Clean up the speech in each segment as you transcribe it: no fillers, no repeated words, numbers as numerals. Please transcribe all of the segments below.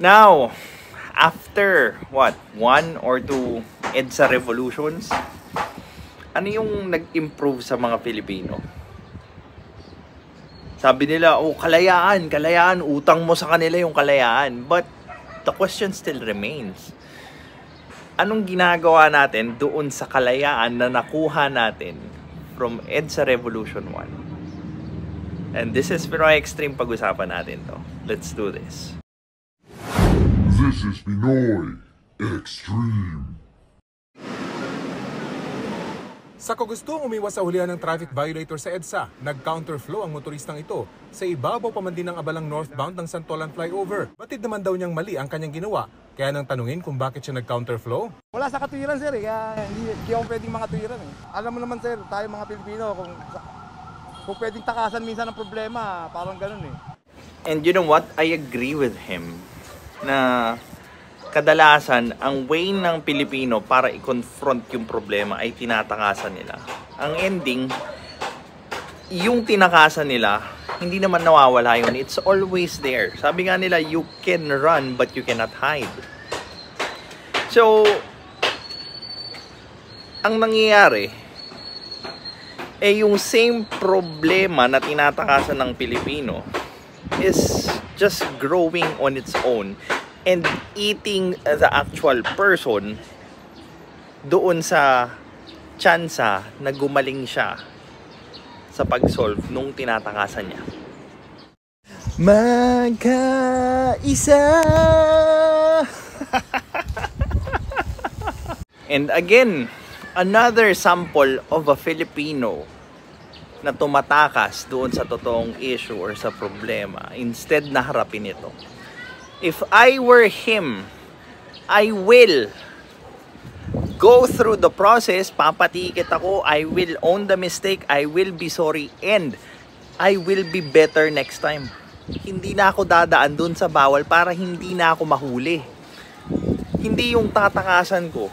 Now, after what, 1 or 2 EDSA revolutions, ano yung nag-improve sa mga Pilipino? Sabi nila, oh, kalayaan, kalayaan, utang mo sa kanila yung kalayaan. But the question still remains. Anong ginagawa natin doon sa kalayaan na nakuha natin from EDSA Revolution 1? And this is Pinoy Extreme, pag-usapan natin to. Let's do this. This is Pinoy Extreme. Sa kagustong umiwas sa hulihan ng traffic violator sa EDSA, nag-counterflow ang motoristang ito sa ibabaw pa man din ng abalang northbound ng Santolan Flyover. Batid naman daw niyang mali ang kanyang ginawa, kaya nang tanungin kung bakit siya nag-counterflow. Wala sa katuwiran sir, kaya hindi ako pwedeng makatuwiran eh. Alam mo naman sir, tayo mga Pilipino, kung pwedeng takasan minsan ng problema, parang ganun eh. And you know what? I agree with him na kadalasan, ang way ng Pilipino para i-confront yung problema ay tinatakasan nila. Ang ending, yung tinakasan nila, hindi naman nawawala yun. It's always there. Sabi nga nila, you can run but you cannot hide. So, ang nangyayari, yung same problema na tinatakasan ng Pilipino is just growing on its own and eating the actual person doon sa tsansa na gumaling siya sa pag-solve nung tinatakasan niya. Magkaisa! And again, another sample of a Filipino na tumatakas doon sa totoong issue or sa problema instead na harapin ito. If I were him, I will go through the process, papatikit ako, I will own the mistake, I will be sorry, and I will be better next time. Hindi na ako dadaan dun sa bawal para hindi na ako mahuli. Hindi yung tatakasan ko,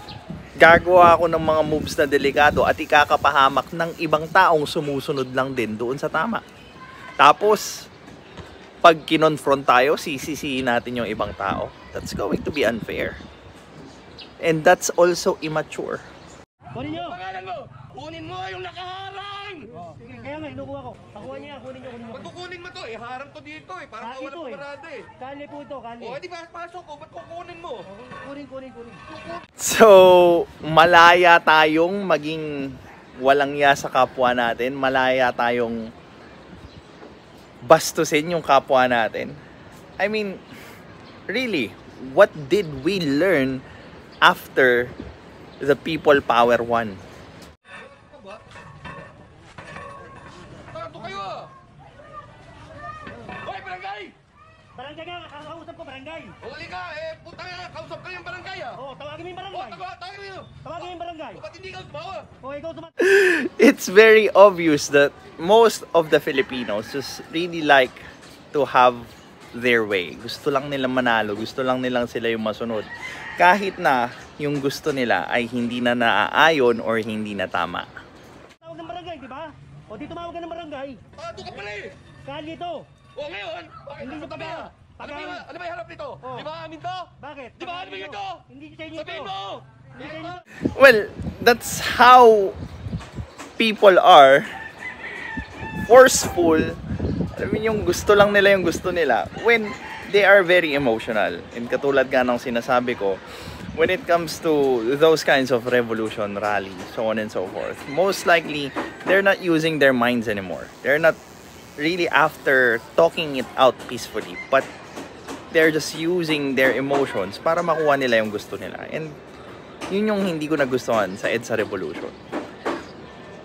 gagawa ako ng mga moves na delikado at ikakapahamak ng ibang taong sumusunod lang din doon sa tama. Tapos, pag kinonfront tayo, sisisihin natin yung ibang tao. That's going to be unfair. And that's also immature. Kunin nyo! Pangalan mo! Kunin mo yung nakaharang! Kaya nga, inukuha ko. Pakuha niya, kunin nyo, kunin mo. Ba't kukunin mo to? Harang to dito eh. Parang walang parada eh. Kali po ito, kali. O, di ba pasok ko? Ba't kukunin mo? Kunin. So, malaya tayong maging walang ya sa kapwa natin. Malaya tayong bastusin yung kapwa natin. I mean, really, what did we learn after the People Power 1? Tato kayo ah! Hoy, barangay! Barangay nga, kakausap ko, barangay. Huli ka, puta nga, kausap ka yung barangay ah! Oo, tawagin mo yung barangay. Tawagin mo! Tawagin mo yung barangay. Ba't hindi ka sumawa? Oo, ikaw sumawa. It's very obvious that most of the Filipinos just really like to have their way. Gusto lang nilang manalo, gusto lang nilang sila yung masunod. Kahit na yung gusto nila ay hindi na naaayon or hindi na tama. Tawag ng barangay, di ba? O, di tumawag ka ng barangay. Tato ka pala eh! Kali ito. O ngayon, Hindi bakit nyo tabi pa ah? Ano ba yung harap nito? Oh. Di ba amin to? Bakit? Di ba amin ito? Hindi sa inyo ito. Sabihin mo! Hindi sa inyo. Well, that's how people are. Forceful. I mean, yung gusto lang nila yung gusto nila when they are very emotional. And katulad nga ng sinasabi ko, when it comes to those kinds of revolution rally, so on and so forth, most likely they're not using their minds anymore. They're not really after talking it out peacefully, but they're just using their emotions para makuha nila yung gusto nila. And yun yung hindi ko nagustuhan sa EDSA Revolution.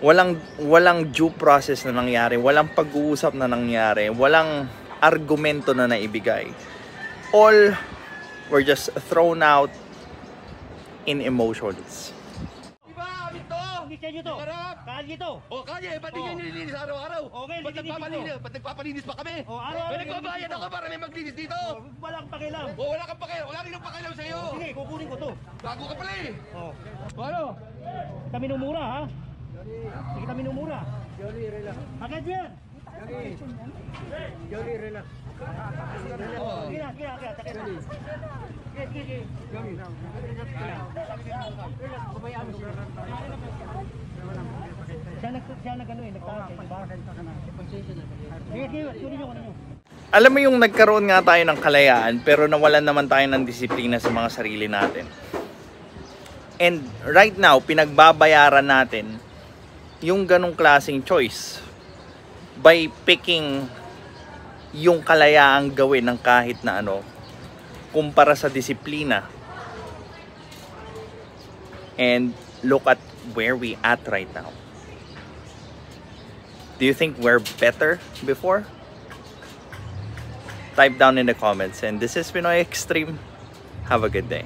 Walang due process na nangyari, walang pag-uusap na nangyari, walang argumento na naibigay. All were just thrown out in emotions. Di ba amin to? Hindi sa inyo ito. Harap! Kali ito. O kaya, ba't di nyo nililinis araw-araw? Okay, Ba't nililinis nagpapalinis? ko. Ba't nagpapalinis pa kami? O, araw-araw May nagbabayad nililinis ako para may maglinis dito! Wala akong pakialam. O wala kang pakialam, wala rin ang pakialam sa'yo! Sige, kukunin ko to. Bago ka pala eh! O, Ano? kita minumura ha. Hindi kita minumura. Agad yan. Johnny, relax. Kaya, takip. Sige. Johnny, relax ka lang. Relax, pabayaan mo siya. Siya nag-ano eh, nagtawag eh, diba? Sige, kunin nyo. Alam mo yung nagkaroon nga tayo ng kalayaan pero nawalan naman tayo ng disiplina sa mga sarili natin. And right now, pinagbabayaran natin yung ganong klaseng choice by picking yung kalayaang gawin ng kahit na ano kumpara sa disiplina. And look at where we at right now. Do you think we're better before? Type down in the comments. And this is Pinoy Extreme. Have a good day.